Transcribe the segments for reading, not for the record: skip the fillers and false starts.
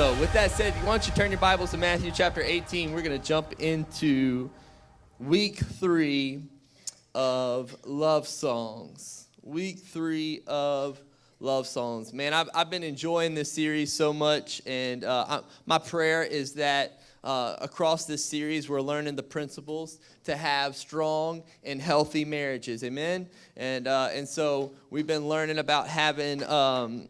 So with that said, why don't you turn your Bibles to Matthew chapter 18. We're going to jump into week 3 of love songs. Week 3 of love songs. Man, I've been enjoying this series so much, and my prayer is that across this series we're learning the principles to have strong and healthy marriages. Amen. And so we've been learning about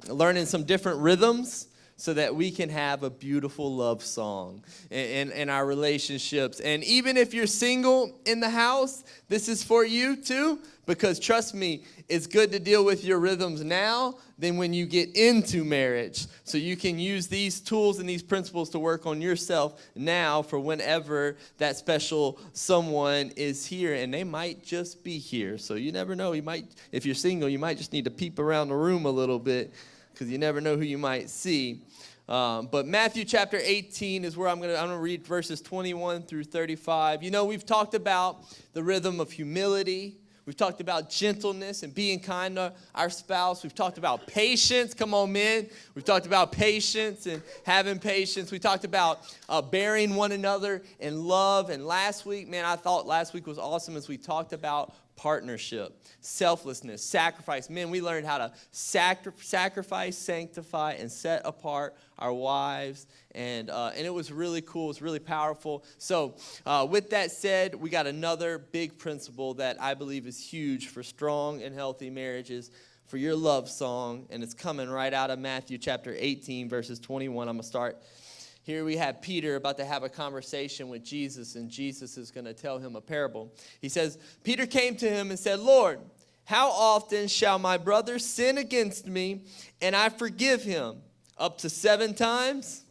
learning some different rhythms, so that we can have a beautiful love song in our relationships. And even if you're single in the house, this is for you too, because trust me, it's good to deal with your rhythms now than when you get into marriage. So you can use these tools and these principles to work on yourself now for whenever that special someone is here, and they might just be here. So you never know. If you're single, you might just need to peep around the room a little bit, because you never know who you might see. But Matthew chapter 18 is where I'm going to read verses 21 through 35. You know, we've talked about the rhythm of humility. We've talked about gentleness and being kind to our spouse. We've talked about patience. Come on, men. We've talked about patience and having patience. We talked about bearing one another in love. And last week, man, I thought last week was awesome as we talked about partnership, selflessness, sacrifice. Men, we learned how to sacrifice, sanctify, and set apart our wives. And it was really cool. It was really powerful. So with that said, we got another big principle that I believe is huge for strong and healthy marriages, for your love song. And it's coming right out of Matthew chapter 18, verses 21. I'm going to start. Here we have Peter about to have a conversation with Jesus, and Jesus is going to tell him a parable. He says, Peter came to him and said, Lord, how often shall my brother sin against me and I forgive him? Up to 7 times?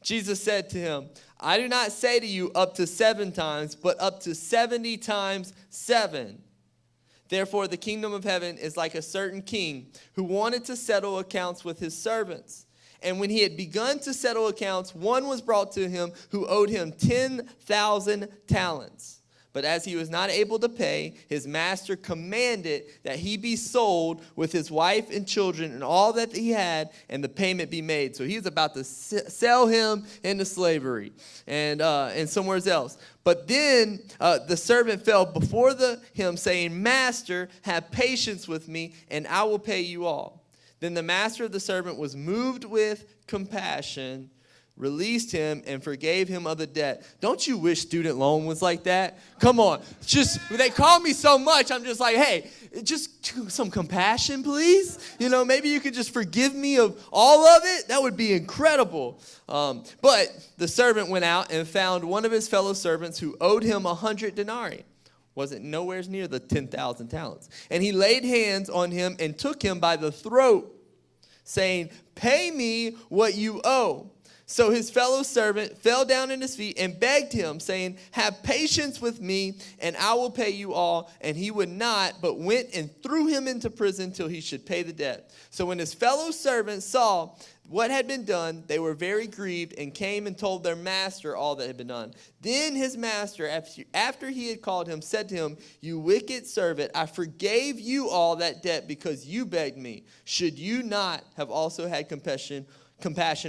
Jesus said to him, I do not say to you up to 7 times, but up to 70 times 7. Therefore, the kingdom of heaven is like a certain king who wanted to settle accounts with his servants. And when he had begun to settle accounts, one was brought to him who owed him 10,000 talents. But as he was not able to pay, his master commanded that he be sold with his wife and children and all that he had, and the payment be made. So he's about to sell him into slavery and somewhere else. But then the servant fell before him, saying, Master, have patience with me, and I will pay you all. Then the master of the servant was moved with compassion, released him, and forgave him of the debt. Don't you wish student loan was like that? Come on. They call me so much, I'm just like, hey, just some compassion, please. You know, maybe you could just forgive me of all of it. That would be incredible. But the servant went out and found one of his fellow servants who owed him 100 denarii. Wasn't nowhere near the 10,000 talents. And he laid hands on him and took him by the throat, saying, pay me what you owe. So his fellow servant fell down at his feet and begged him, saying, have patience with me, and I will pay you all. And he would not, but went and threw him into prison till he should pay the debt. So when his fellow servants saw what had been done, they were very grieved and came and told their master all that had been done. Then his master, after he had called him, said to him, you wicked servant, I forgave you all that debt because you begged me. Should you not have also had compassion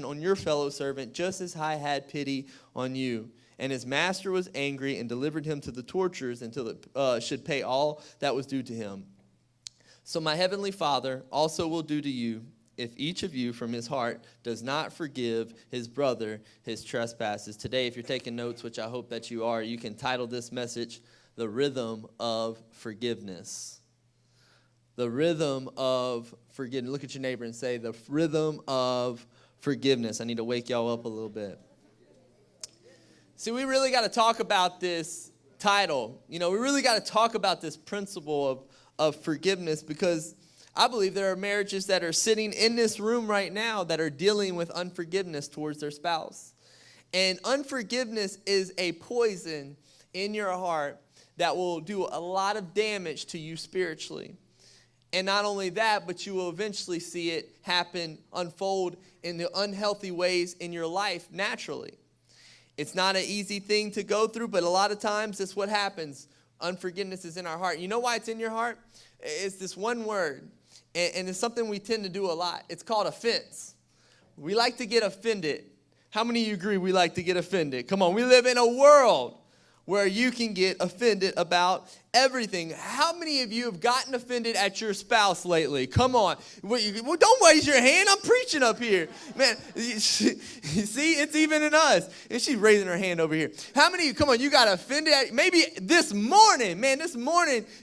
on your fellow servant, just as I had pity on you? And his master was angry and delivered him to the torturers until it should pay all that was due to him. So my heavenly Father also will do to you, if each of you from his heart does not forgive his brother his trespasses. Today, if you're taking notes, which I hope that you are, you can title this message, The Rhythm of Forgiveness. The rhythm of forgiveness. Look at your neighbor and say, the rhythm of forgiveness. I need to wake y'all up a little bit. See, we really got to talk about this title. You know, we really got to talk about this principle of forgiveness, because I believe there are marriages that are sitting in this room right now that are dealing with unforgiveness towards their spouse. And unforgiveness is a poison in your heart that will do a lot of damage to you spiritually. And not only that, but you will eventually see it unfold in the unhealthy ways in your life naturally. It's not an easy thing to go through, but a lot of times that's what happens. Unforgiveness is in our heart. You know why it's in your heart? It's this one word. And it's something we tend to do a lot. It's called offense. We like to get offended How many of you agree we like to get offended? Come on, we live in a world where you can get offended about everything. How many of you have gotten offended at your spouse lately? Come on. Well, don't raise your hand. I'm preaching up here. Man, you see, it's even in us. And she's raising her hand over here. How many of you, come on, you got offended at, maybe this morning,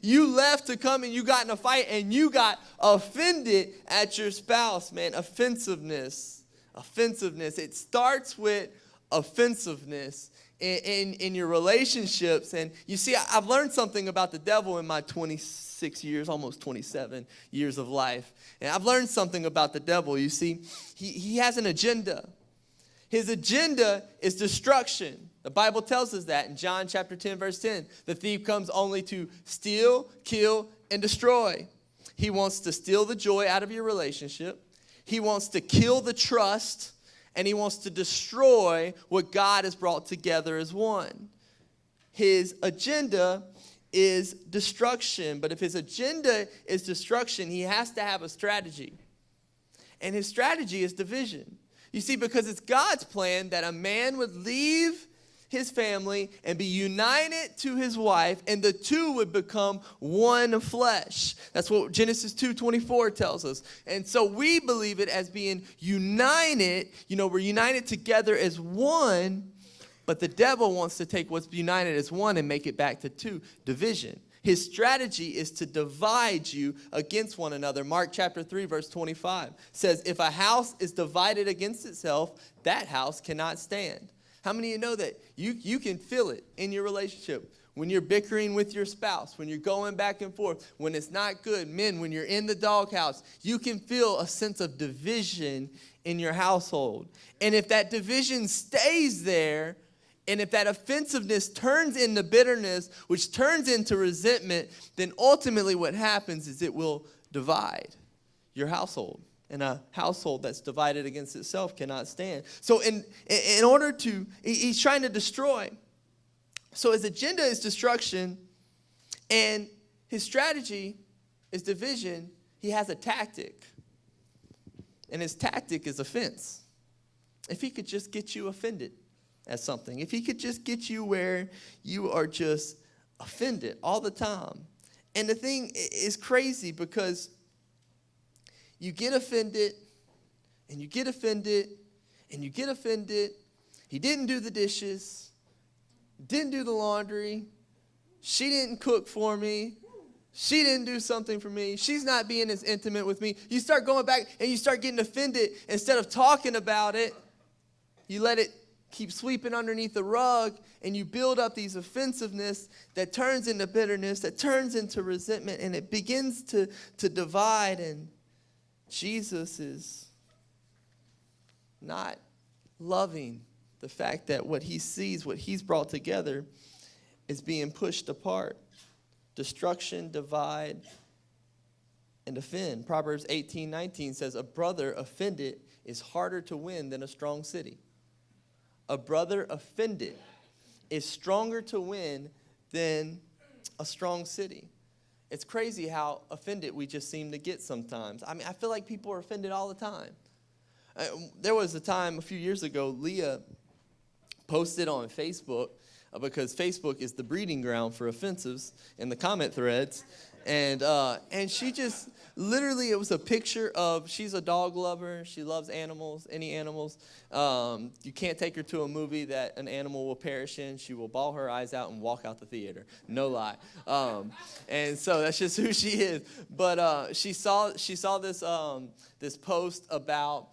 you left to come and you got in a fight and you got offended at your spouse, man. Offensiveness. It starts with offensiveness in your relationships. And you see, I've learned something about the devil in my 26 years, almost 27 years of life. And I've learned something about the devil. You see, he has an agenda. His agenda is destruction. The Bible tells us that in John chapter 10, verse 10. The thief comes only to steal, kill, and destroy. He wants to steal the joy out of your relationship. He wants to kill the trust. And he wants to destroy what God has brought together as one. His agenda is destruction. But if his agenda is destruction, he has to have a strategy. And his strategy is division. You see, because it's God's plan that a man would leave his family and be united to his wife, and the two would become one flesh. That's what Genesis 2:24 tells us. And so we believe it as being united. We're united together as one, but the devil wants to take what's united as one and make it back to two, division. His strategy is to divide you against one another. Mark chapter 3, verse 25 says, if a house is divided against itself, that house cannot stand. How many of you know that you can feel it in your relationship when you're bickering with your spouse, when you're going back and forth, when it's not good? Men, when you're in the doghouse, you can feel a sense of division in your household. And if that division stays there, and if that offensiveness turns into bitterness, which turns into resentment, then ultimately what happens is it will divide your household. And a household that's divided against itself cannot stand. So in order to, he's trying to destroy. So his agenda is destruction, and his strategy is division. He has a tactic, and his tactic is offense. If he could just get you offended at something, if he could just get you where you are just offended all the time. And the thing is crazy because you get offended, and you get offended, and you get offended. He didn't do the dishes, didn't do the laundry. She didn't cook for me. She didn't do something for me. She's not being as intimate with me. You start going back, and you start getting offended. Instead of talking about it, you let it keep sweeping underneath the rug, and you build up these offensiveness that turns into bitterness, that turns into resentment, and it begins to divide. And Jesus is not loving the fact that what he sees, what he's brought together, is being pushed apart. Destruction, divide, and offend. Proverbs 18:19 says, a brother offended is harder to win than a strong city. A brother offended is stronger to win than a strong city. It's crazy how offended we just seem to get sometimes. I mean, I feel like people are offended all the time. There was a time a few years ago, Leah posted on Facebook, because Facebook is the breeding ground for offensives in the comment threads. And she just, literally, it was a picture of, she's a dog lover. She loves animals, any animals. You can't take her to a movie that an animal will perish in. She will bawl her eyes out and walk out the theater. No lie. And so that's just who she is. But she saw this this post about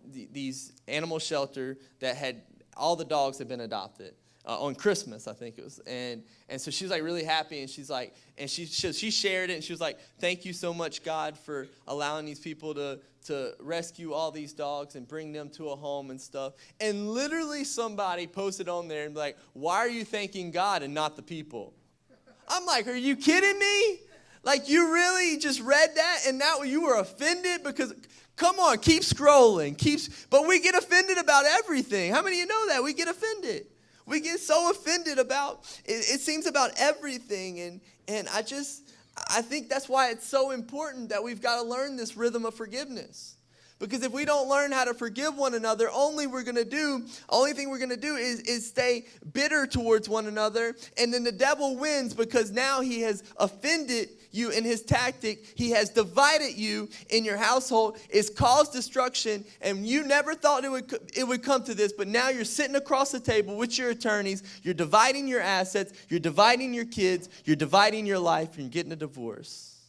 these animal shelter that had, all the dogs had been adopted. On Christmas, I think it was, and so she was like really happy, and she's like, and she shared it, and she was like, thank you so much, God, for allowing these people to rescue all these dogs and bring them to a home and stuff. And literally somebody posted on there and be like, why are you thanking God and not the people? I'm like, are you kidding me? Like, you really just read that and now you were offended? Because come on, keep scrolling, but we get offended about everything. How many of you know that? We get offended. We get so offended about, it seems about everything. And I think that's why it's so important that we've got to learn this rhythm of forgiveness. Because if we don't learn how to forgive one another, only thing we're going to do is stay bitter towards one another. And then the devil wins because now he has offended you in his tactic. He has divided you in your household. It's caused destruction. And you never thought it would come to this. But now you're sitting across the table with your attorneys. You're dividing your assets. You're dividing your kids. You're dividing your life. And you're getting a divorce.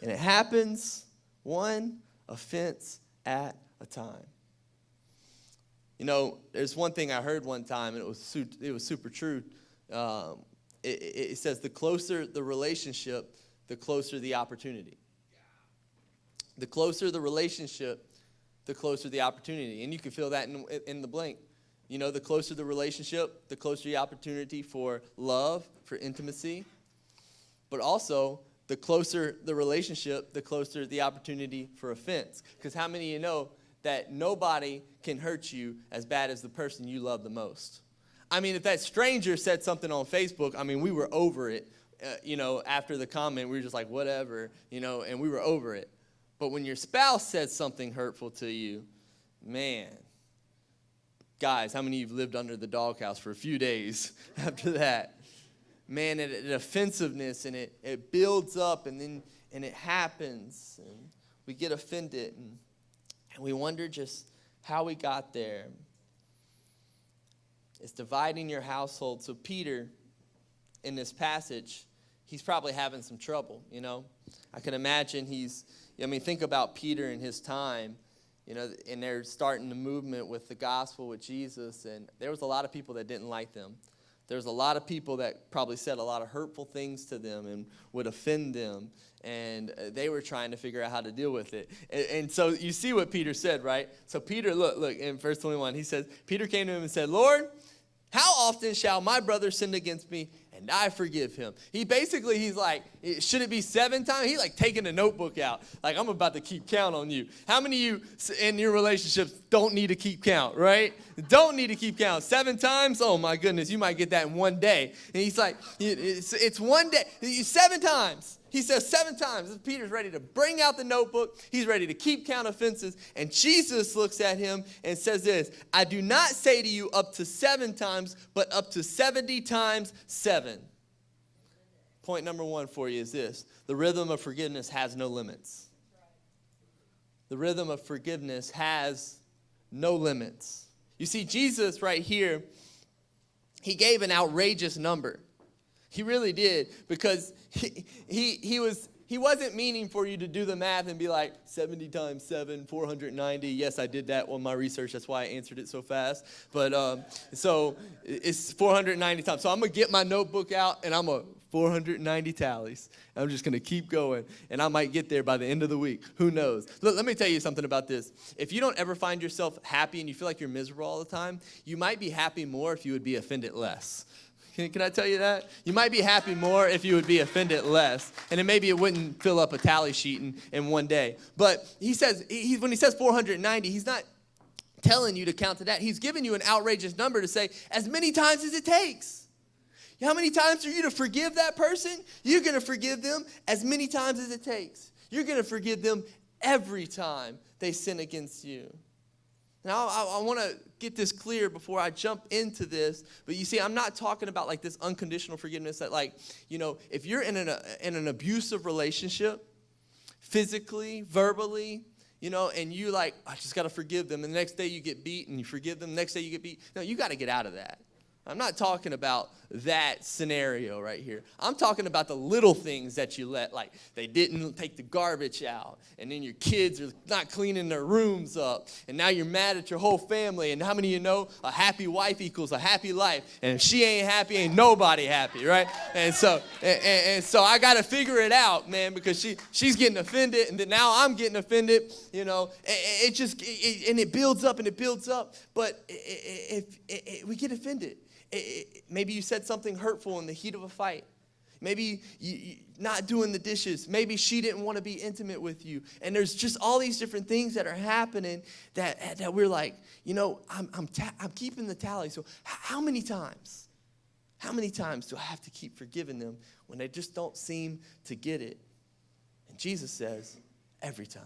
And it happens one offense at a time. You know, there's one thing I heard one time, and it was super true. It says the closer the relationship, the closer the opportunity. The closer the relationship, the closer the opportunity. And you can feel that in the blank. You know, the closer the relationship, the closer the opportunity for love, for intimacy. But also, the closer the relationship, the closer the opportunity for offense. Because how many of you know that nobody can hurt you as bad as the person you love the most? I mean, if that stranger said something on Facebook, I mean, we were over it. After the comment, we were just like, whatever, and we were over it. But when your spouse said something hurtful to you, man, guys, how many of you have lived under the doghouse for a few days after that? Man, it offensiveness, and it builds up, and it happens, and we get offended, and we wonder just how we got there. It's dividing your household. So Peter, in this passage, he's probably having some trouble, I can imagine think about Peter in his time, and they're starting the movement with the gospel with Jesus, and there was a lot of people that didn't like them. There's a lot of people that probably said a lot of hurtful things to them and would offend them. And they were trying to figure out how to deal with it. And so you see what Peter said, right? So Peter, look, in verse 21, he says, Peter came to him and said, Lord, how often shall my brother sin against me and I forgive him? He's like, should it be 7 times? He's like taking a notebook out. Like, I'm about to keep count on you. How many of you in your relationships don't need to keep count, right? Don't need to keep count. 7 times? Oh, my goodness, you might get that in one day. And he's like, it's one day. 7 times. He says 7 times. Peter's ready to bring out the notebook. He's ready to keep count offenses. And Jesus looks at him and says this, I do not say to you up to 7 times, but up to 70 times 7. Point number 1 for you is this. The rhythm of forgiveness has no limits. The rhythm of forgiveness has no limits. You see, Jesus right here, he gave an outrageous number. He really did, because he wasn't meaning for you to do the math and be like 70 times 7, 490. Yes, I did that on my research. That's why I answered it so fast. But so it's 490 times. So I'm going to get my notebook out, and I'm going to 490 tallies. I'm just going to keep going, and I might get there by the end of the week. Who knows? Look, let me tell you something about this. If you don't ever find yourself happy and you feel like you're miserable all the time, you might be happy more if you would be offended less. Can I tell you that? You might be happy more if you would be offended less. And then maybe it wouldn't fill up a tally sheet in one day. But he says, when he says 490, he's not telling you to count to that. He's giving you an outrageous number to say, as many times as it takes. How many times are you to forgive that person? You're going to forgive them as many times as it takes. You're going to forgive them every time they sin against you. Now, I want to get this clear before I jump into this. But you see, I'm not talking about like this unconditional forgiveness that if you're in an abusive relationship, physically, verbally, and you I just got to forgive them. And the next day you get beat and you forgive them. The next day you get beat. No, you got to get out of that. I'm not talking about that scenario right here. I'm talking about the little things that you let, like they didn't take the garbage out, and then your kids are not cleaning their rooms up, and now you're mad at your whole family. And how many of you know a happy wife equals a happy life? And if she ain't happy, ain't nobody happy, right? And so I got to figure it out, man, because she's getting offended, and then now I'm getting offended, it builds up and it builds up. But if we get offended. Maybe you said something hurtful in the heat of a fight. Maybe you not doing the dishes. Maybe she didn't want to be intimate with you. And there's just all these different things that are happening that we're like, I'm keeping the tally. So how many times do I have to keep forgiving them when they just don't seem to get it? And Jesus says, every time.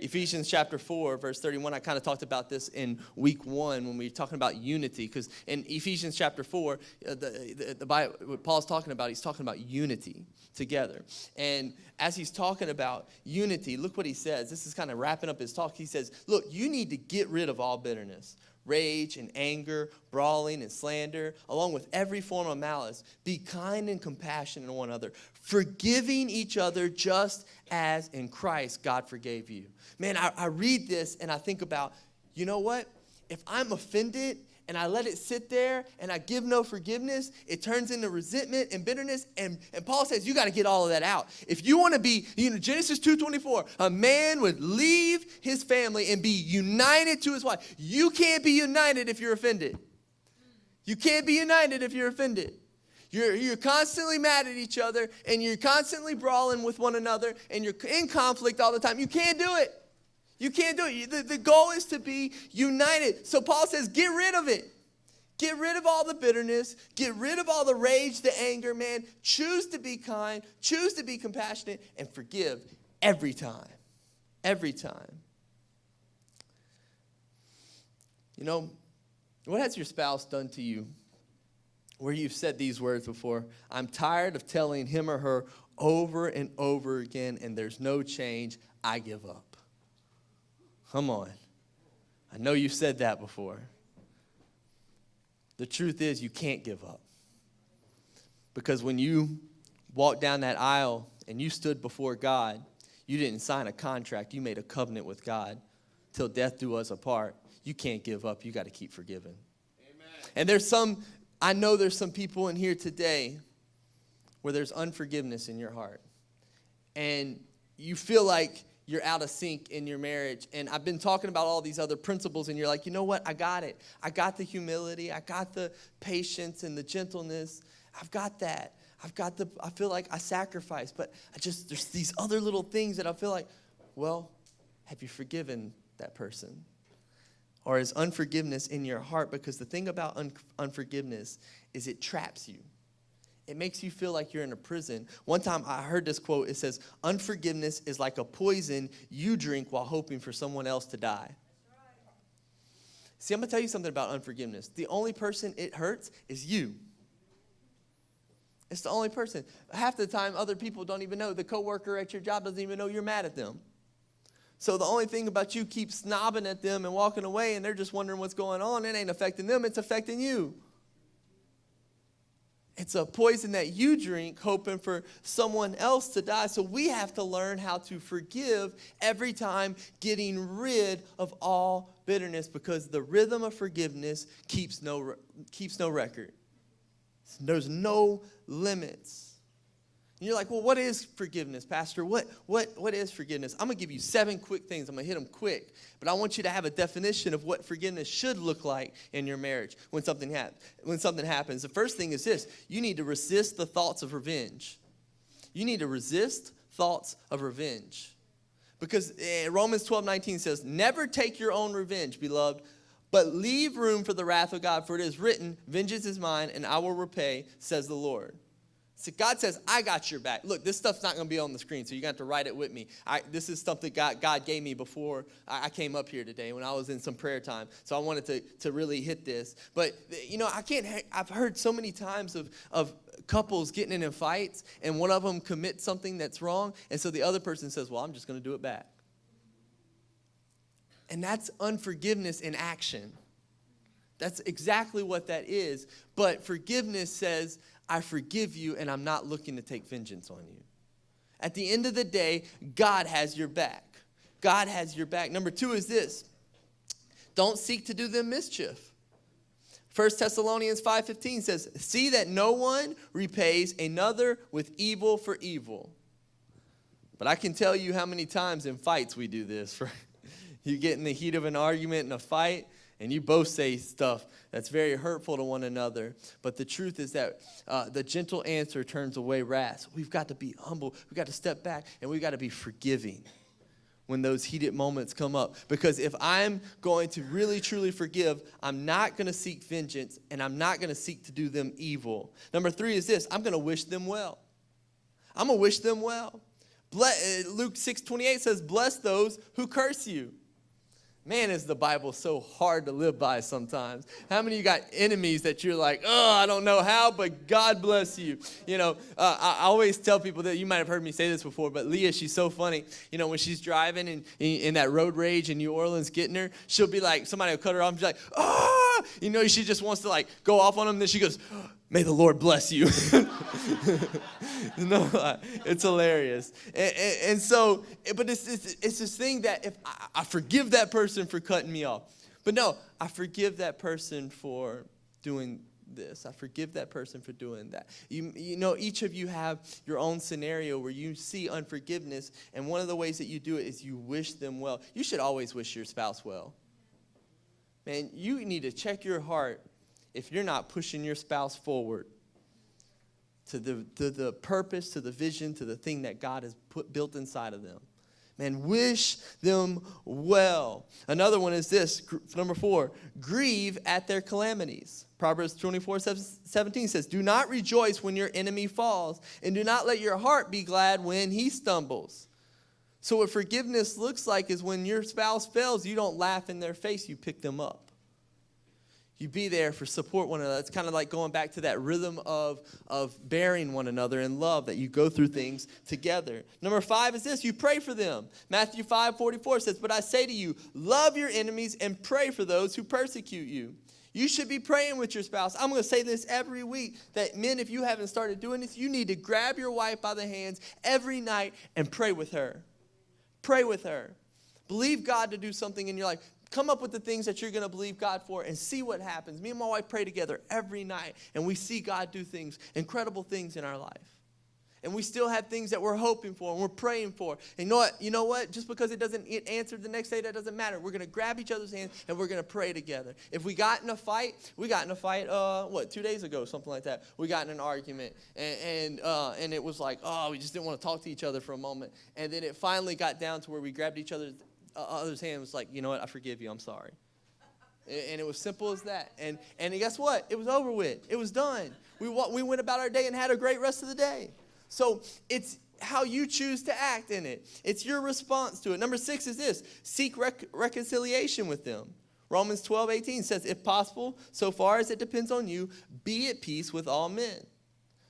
Ephesians chapter 4, verse 31, I kind of talked about this in week 1 when we were talking about unity. Because in Ephesians chapter 4, the Bible, what Paul's talking about, he's talking about unity together. And as he's talking about unity, look what he says. This is kind of wrapping up his talk. He says, look, you need to get rid of all bitterness, rage and anger, brawling and slander, along with every form of malice. Be kind and compassionate to one another, forgiving each other just as in Christ God forgave you. Man, I read this and I think about, you know what? If I'm offended and I let it sit there and I give no forgiveness, it turns into resentment and bitterness. And Paul says you got to get all of that out. If you want to be, Genesis 2:24, a man would leave his family and be united to his wife. You can't be united if you're offended. You can't be united if you're offended. You're constantly mad at each other and you're constantly brawling with one another and you're in conflict all the time. You can't do it. You can't do it. The goal is to be united. So Paul says, get rid of it. Get rid of all the bitterness. Get rid of all the rage, the anger, man. Choose to be kind. Choose to be compassionate and forgive every time. Every time. You know, what has your spouse done to you where you've said these words before? I'm tired of telling him or her over and over again, and there's no change. I give up. Come on. I know you've said that before. The truth is you can't give up. Because when you walked down that aisle and you stood before God, you didn't sign a contract. You made a covenant with God. Till death do us apart. You can't give up. You got to keep forgiving. Amen. And I know there's some people in here today where there's unforgiveness in your heart. And you feel like you're out of sync in your marriage. And I've been talking about all these other principles, and you're like, you know what? I got it. I got the humility. I got the patience and the gentleness. I've got that. I feel like I sacrifice. But there's these other little things that I feel like, well, have you forgiven that person? Or is unforgiveness in your heart? Because the thing about unforgiveness is it traps you. It makes you feel like you're in a prison. One time I heard this quote. It says, unforgiveness is like a poison you drink while hoping for someone else to die. See, I'm going to tell you something about unforgiveness. The only person it hurts is you. It's the only person. Half the time, other people don't even know. The coworker at your job doesn't even know you're mad at them. So the only thing about you keep snobbing at them and walking away, and they're just wondering what's going on. It ain't affecting them. It's affecting you. It's a poison that you drink hoping for someone else to die. So we have to learn how to forgive every time, getting rid of all bitterness, because the rhythm of forgiveness keeps no record. There's no limits. And you're like, well, what is forgiveness, Pastor? What is forgiveness? I'm going to give you 7 quick things. I'm going to hit them quick. But I want you to have a definition of what forgiveness should look like in your marriage when something happens. The first thing is this. You need to resist the thoughts of revenge. You need to resist thoughts of revenge. Because Romans 12:19 says, never take your own revenge, beloved, but leave room for the wrath of God. For it is written, vengeance is mine, and I will repay, says the Lord. So God says, I got your back. Look, this stuff's not going to be on the screen, so you're going to have to write it with me. This is something God gave me before I came up here today when I was in some prayer time. So I wanted to really hit this. But, I've heard so many times of couples getting in fights, and one of them commits something that's wrong, and so the other person says, well, I'm just going to do it back. And that's unforgiveness in action. That's exactly what that is. But forgiveness says, I forgive you, and I'm not looking to take vengeance on you. At the end of the day, God has your back. God has your back. Number 2 is this. Don't seek to do them mischief. 1 Thessalonians 5:15 says, see that no one repays another with evil for evil. But I can tell you how many times in fights we do this. You get in the heat of an argument and a fight, and you both say stuff that's very hurtful to one another. But the truth is that the gentle answer turns away wrath. We've got to be humble. We've got to step back, and we've got to be forgiving when those heated moments come up. Because if I'm going to really, truly forgive, I'm not going to seek vengeance, and I'm not going to seek to do them evil. Number 3 is this. I'm going to wish them well. I'm going to wish them well. Luke 6:28 says, bless those who curse you. Man, is the Bible so hard to live by sometimes. How many of you got enemies that you're like, oh, I don't know how, but God bless you. I always tell people that, you might have heard me say this before, but Leah, she's so funny. When she's driving and in that road rage in New Orleans getting her, she'll be like, somebody will cut her off and she's like, oh, she just wants to like go off on them. Then she goes, may the Lord bless you. No, it's hilarious. And so, but it's this thing that if I forgive that person for cutting me off. But no, I forgive that person for doing this. I forgive that person for doing that. Each of you have your own scenario where you see unforgiveness. And one of the ways that you do it is you wish them well. You should always wish your spouse well. Man, you need to check your heart if you're not pushing your spouse forward to the purpose, to the vision, to the thing that God has built inside of them. Man, wish them well. Another one is this, number 4, grieve at their calamities. Proverbs 24:17 says, do not rejoice when your enemy falls, and do not let your heart be glad when he stumbles. So what forgiveness looks like is when your spouse fails, you don't laugh in their face, you pick them up. You be there for support one another. It's kind of like going back to that rhythm of bearing one another in love, that you go through things together. Number 5 is this, you pray for them. Matthew 5:44 says, but I say to you, love your enemies and pray for those who persecute you. You should be praying with your spouse. I'm going to say this every week, that men, if you haven't started doing this, you need to grab your wife by the hands every night and pray with her. Pray with her. Believe God to do something in your life. Come up with the things that you're going to believe God for and see what happens. Me and my wife pray together every night, and we see God do things, incredible things in our life. And we still have things that we're hoping for and we're praying for. And you know what? Just because it doesn't get answered the next day, that doesn't matter. We're going to grab each other's hands and we're going to pray together. If we got in a fight, 2 days ago, something like that. We got in an argument, and it was like, we just didn't want to talk to each other for a moment. And then it finally got down to where we grabbed each other's hand. Was like, you know what? I forgive you. I'm sorry. And it was simple as that. And guess what? It was over with. It was done. We went about our day and had a great rest of the day. So it's how you choose to act in it. It's your response to it. Number 6 is this. Seek reconciliation with them. Romans 12:18 says, if possible, so far as it depends on you, be at peace with all men.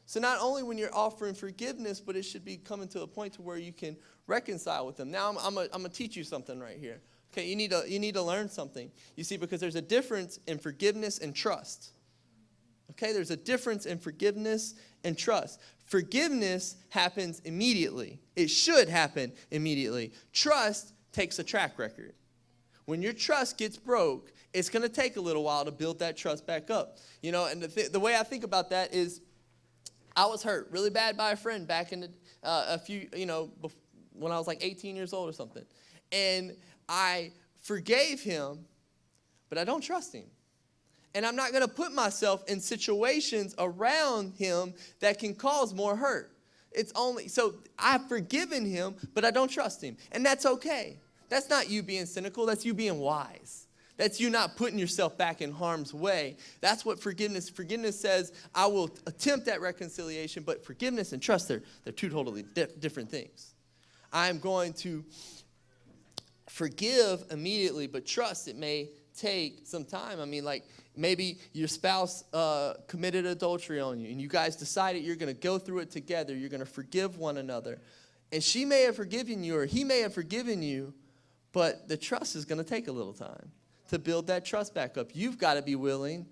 So not only when you're offering forgiveness, but it should be coming to a point to where you can reconcile with them. Now I'm going to teach you something right here. Okay, you need to learn something. You see, because there's a difference in forgiveness and trust. Okay, there's a difference in forgiveness and trust. Forgiveness happens immediately. It should happen immediately. Trust takes a track record. When your trust gets broke, it's going to take a little while to build that trust back up. And the way I think about that is, I was hurt really bad by a friend back in when I was like 18 years old or something. And I forgave him, but I don't trust him. And I'm not going to put myself in situations around him that can cause more hurt. So I've forgiven him, but I don't trust him. And that's okay. That's not you being cynical. That's you being wise. That's you not putting yourself back in harm's way. That's what forgiveness says. I will attempt that reconciliation, but forgiveness and trust, they're two totally different things. I'm going to forgive immediately, but trust, it may take some time. I mean, like, maybe your spouse committed adultery on you, and you guys decided you're going to go through it together. You're going to forgive one another. And she may have forgiven you, or he may have forgiven you, but the trust is going to take a little time to build that trust back up. You've got to be willing,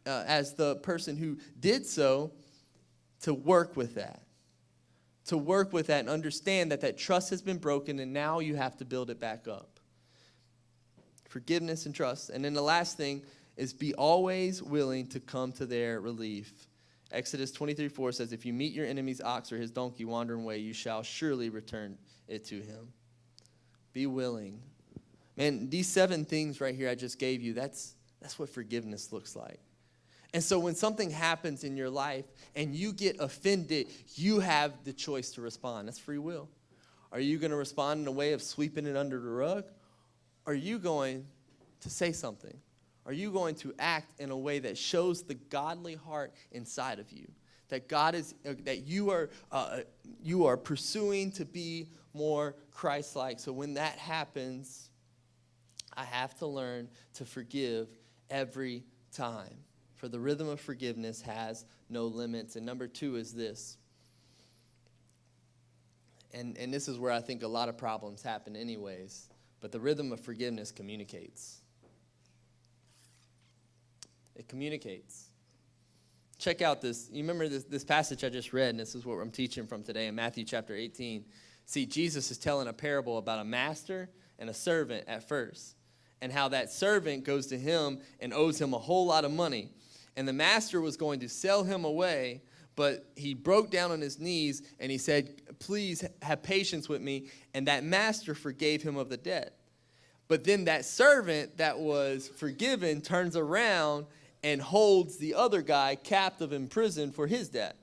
as the person who did so, to work with that. To work with that and understand that trust has been broken, and now you have to build it back up. Forgiveness and trust. And then the last thing is, be always willing to come to their relief. Exodus 23:4 says, if you meet your enemy's ox or his donkey wandering away, you shall surely return it to him. Be willing. Man, these 7 things right here I just gave you, that's what forgiveness looks like. And so when something happens in your life and you get offended, you have the choice to respond. That's free will. Are you going to respond in a way of sweeping it under the rug? Are you going to say something? Are you going to act in a way that shows the godly heart inside of you? that God is, that you are pursuing to be more Christ-like. So when that happens, I have to learn to forgive every time. For the rhythm of forgiveness has no limits. And number 2 is this. And this is where I think a lot of problems happen anyways. But the rhythm of forgiveness communicates. It communicates. Check out this. You remember this passage I just read, and this is what I'm teaching from today in Matthew chapter 18. See, Jesus is telling a parable about a master and a servant at first, and how that servant goes to him and owes him a whole lot of money. And the master was going to sell him away, but he broke down on his knees, and he said, please have patience with me. And that master forgave him of the debt. But then that servant that was forgiven turns around and holds the other guy captive in prison for his debt,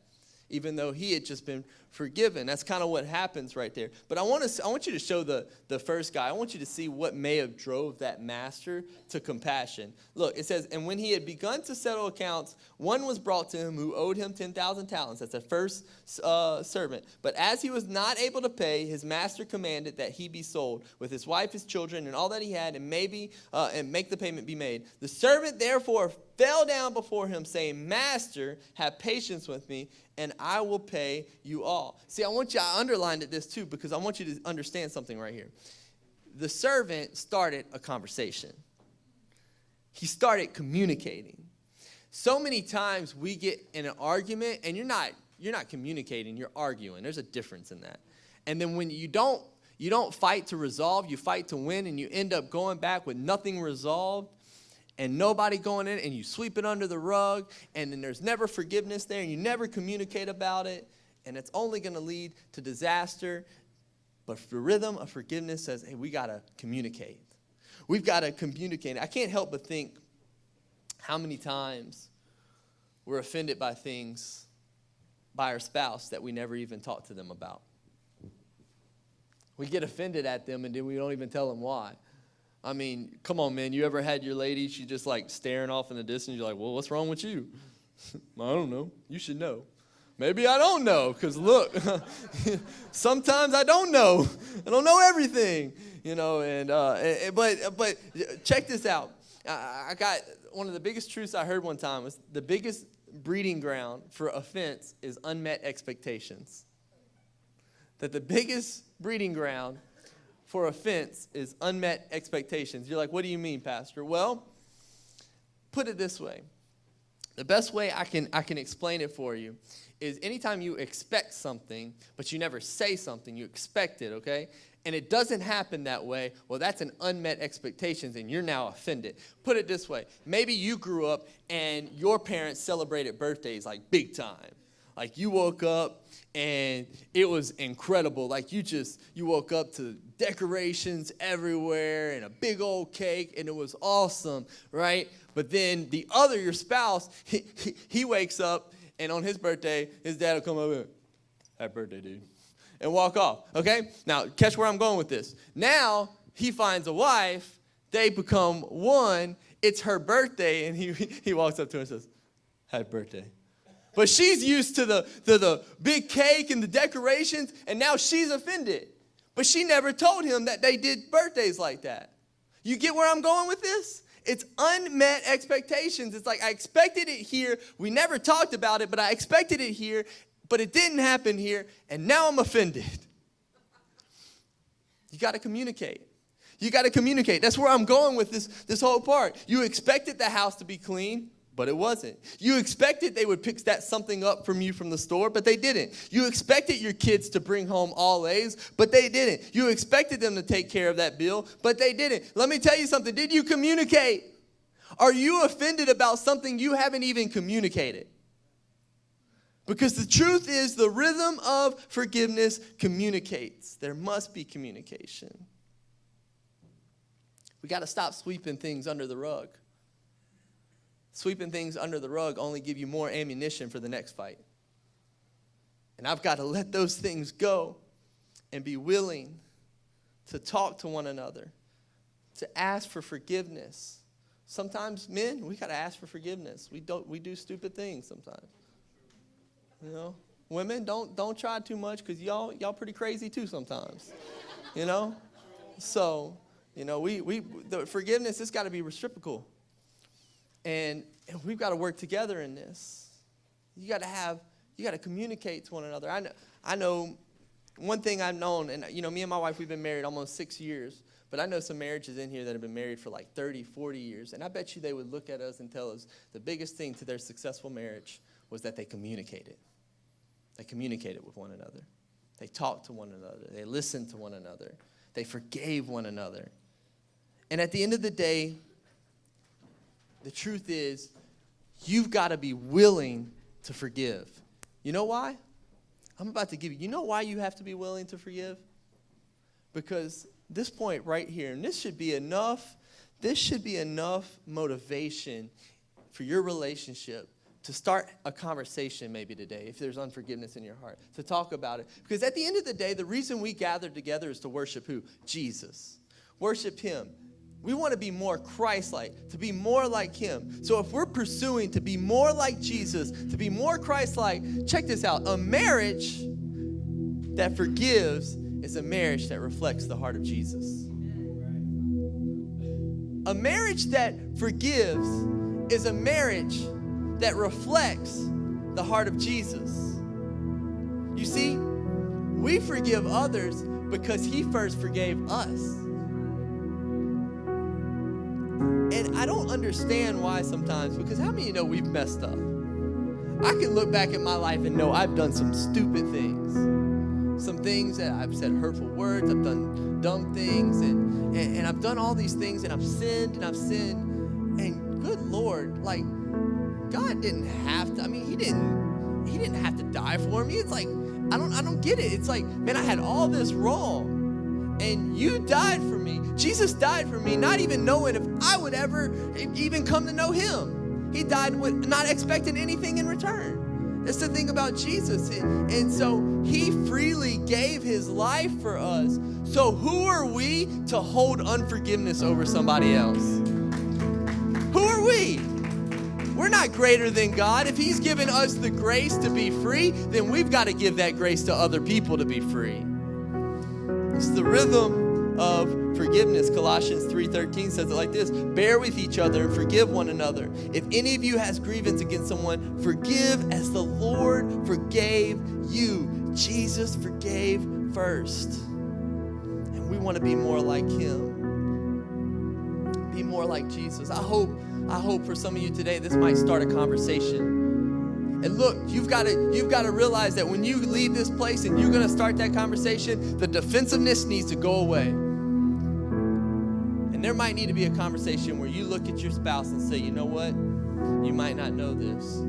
even though he had just been forgiven. That's kind of what happens right there. But I want you to show the first guy. I want you to see what may have drove that master to compassion. Look, it says, and when he had begun to settle accounts, one was brought to him who owed him 10,000 talents. That's the first servant. But as he was not able to pay, his master commanded that he be sold with his wife, his children, and all that he had, and make the payment be made. The servant therefore fell down before him, saying, Master, have patience with me, and I will pay you all. See, I underlined this too, because I want you to understand something right here. The servant started a conversation. He started communicating. So many times we get in an argument, and you're not communicating, you're arguing. There's a difference in that. And then when you don't fight to resolve, you fight to win, and you end up going back with nothing resolved, and nobody going in, and you sweep it under the rug, and then there's never forgiveness there, and you never communicate about it, and it's only going to lead to disaster. But the rhythm of forgiveness says, hey, we got to communicate. We've got to communicate. I can't help but think how many times we're offended by things by our spouse that we never even talk to them about. We get offended at them, and then we don't even tell them why. I mean, come on, man. You ever had your lady, she just like staring off in the distance? You're like, well, what's wrong with you? I don't know. You should know. Maybe I don't know, because look, sometimes I don't know. I don't know everything, but check this out. I got one of the biggest truths I heard one time was the biggest breeding ground for offense is unmet expectations. That the biggest breeding ground for offense is unmet expectations. You're like, what do you mean, Pastor? Well, put it this way. The best way I can explain it for you is anytime you expect something, but you never say something, you expect it, okay? And it doesn't happen that way, well, that's an unmet expectations, and you're now offended. Put it this way. Maybe you grew up and your parents celebrated birthdays like big time. Like you woke up and it was incredible. Like you woke up to decorations everywhere and a big old cake, and it was awesome, right? But then your spouse, he wakes up, and on his birthday, his dad will come over and, happy birthday, dude, and walk off, okay? Now, catch where I'm going with this. Now, he finds a wife, they become one, it's her birthday, and he walks up to her and says, happy birthday. But she's used to the big cake and the decorations, and now she's offended. But she never told him that they did birthdays like that. You get where I'm going with this? It's unmet expectations. It's like I expected it here. We never talked about it, but I expected it here, but it didn't happen here, and now I'm offended. You got to communicate. You got to communicate. That's where I'm going with this whole part. You expected the house to be clean, but it wasn't. You expected they would pick something up from you from the store, but they didn't. You expected your kids to bring home all A's, but they didn't. You expected them to take care of that bill, but they didn't. Let me tell you something. Did you communicate? Are you offended about something you haven't even communicated? Because the truth is the rhythm of forgiveness communicates. There must be communication. We got to stop sweeping things under the rug. Sweeping things under the rug only give you more ammunition for the next fight. And I've got to let those things go and be willing to talk to one another, to ask for forgiveness. Sometimes, men, we got to ask for forgiveness. We do stupid things sometimes. You know, women, don't try too much because y'all pretty crazy too sometimes. You know, so the forgiveness, it's got to be reciprocal, and we've got to work together in this. You got to communicate to one another. I know one thing I've known, and me and my wife, we've been married almost 6 years. But I know some marriages in here that have been married for like 30, 40 years. And I bet you they would look at us and tell us the biggest thing to their successful marriage was that they communicated. They communicated with one another. They talked to one another. They listened to one another. They forgave one another. And at the end of the day, the truth is, you've got to be willing to forgive. You know why? I'm about to give you. You know why you have to be willing to forgive? Because this point right here, and this should be enough motivation for your relationship to start a conversation maybe today, if there's unforgiveness in your heart, to talk about it. Because at the end of the day, the reason we gathered together is to worship who? Jesus. Worship him. We want to be more Christ-like, to be more like him. So if we're pursuing to be more like Jesus, to be more Christ-like, check this out. A marriage that forgives is a marriage that reflects the heart of Jesus. A marriage that forgives is a marriage that reflects the heart of Jesus. You see, we forgive others because he first forgave us. And I don't understand why sometimes, because how many of you know we've messed up? I can look back at my life and know I've done some stupid things. Some things that I've said hurtful words, I've done dumb things, and I've done all these things, and I've sinned, and good Lord, like, God didn't have to, he didn't have to die for me. It's like, I don't get it. It's like, man, I had all this wrong, and you died for me. Jesus died for me, not even knowing if I would ever even come to know him. He died with not expecting anything in return. That's the thing about Jesus. And so he freely gave his life for us. So who are we to hold unforgiveness over somebody else? Who are we? We're not greater than God. If he's given us the grace to be free, then we've got to give that grace to other people to be free. It's the rhythm of forgiveness. Colossians 3:13 says it like this: bear with each other and forgive one another. If any of you has grievance against someone, forgive as the Lord forgave you. Jesus forgave first. And we want to be more like him. Be more like Jesus. I hope for some of you today, this might start a conversation. And look, you've got to realize that when you leave this place and you're going to start that conversation, the defensiveness needs to go away. And there might need to be a conversation where you look at your spouse and say, you know what? You might not know this,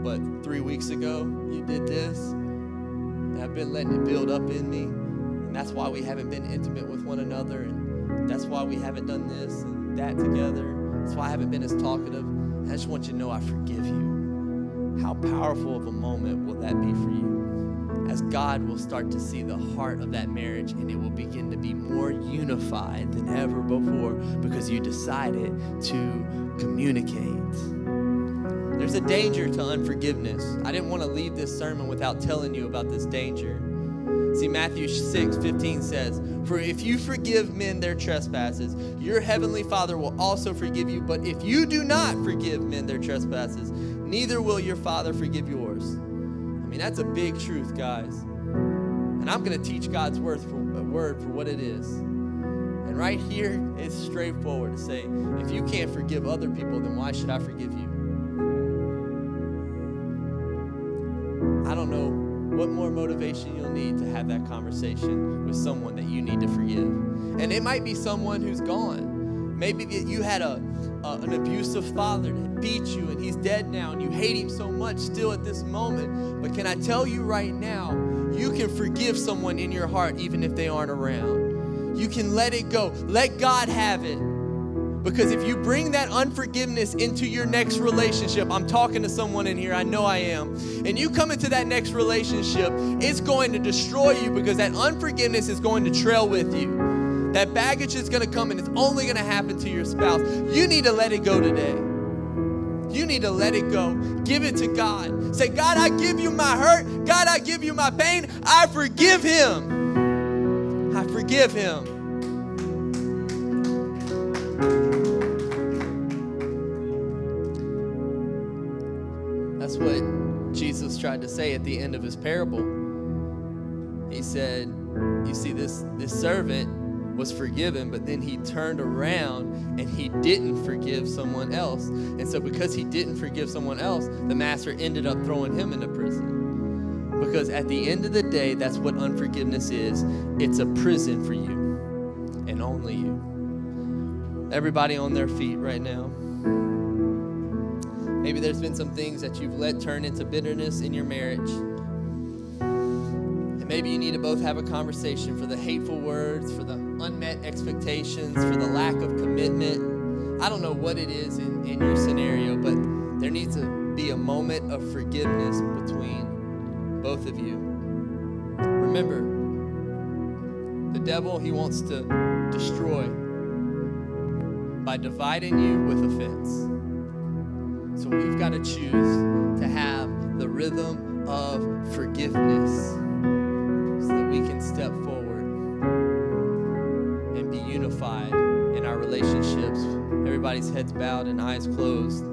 but 3 weeks ago, you did this. And I've been letting it build up in me. And that's why we haven't been intimate with one another. And that's why we haven't done this and that together. That's why I haven't been as talkative. I just want you to know I forgive you. How powerful of a moment will that be for you? As God will start to see the heart of that marriage, and it will begin to be more unified than ever before because you decided to communicate. There's a danger to unforgiveness. I didn't want to leave this sermon without telling you about this danger. See, Matthew 6:15 says, for if you forgive men their trespasses, your heavenly Father will also forgive you. But if you do not forgive men their trespasses, neither will your Father forgive yours. That's a big truth, guys. And I'm going to teach God's word for what it is. And right here, it's straightforward to say, if you can't forgive other people, then why should I forgive you? I don't know what more motivation you'll need to have that conversation with someone that you need to forgive. And it might be someone who's gone. Maybe that you had an abusive father that beat you and he's dead now and you hate him so much still at this moment. But can I tell you right now, you can forgive someone in your heart even if they aren't around. You can let it go. Let God have it. Because if you bring that unforgiveness into your next relationship, I'm talking to someone in here, I know I am, and you come into that next relationship, it's going to destroy you because that unforgiveness is going to trail with you. That baggage is going to come and it's only going to happen to your spouse. You need to let it go today. You need to let it go. Give it to God. Say, God, I give you my hurt. God, I give you my pain. I forgive him. I forgive him. That's what Jesus tried to say at the end of his parable. He said, you see, this servant was forgiven, but then he turned around and he didn't forgive someone else. And so because he didn't forgive someone else, the master ended up throwing him into prison. Because at the end of the day, that's what unforgiveness is. It's a prison for you and only you. Everybody on their feet right now. Maybe there's been some things that you've let turn into bitterness in your marriage. And maybe you need to both have a conversation for the hateful words, for the unmet expectations, for the lack of commitment. I don't know what it is in your scenario, but there needs to be a moment of forgiveness between both of you. Remember, the devil, he wants to destroy by dividing you with offense. So we've got to choose to have the rhythm of forgiveness so that we can step forward and be unified in our relationships. Everybody's heads bowed and eyes closed.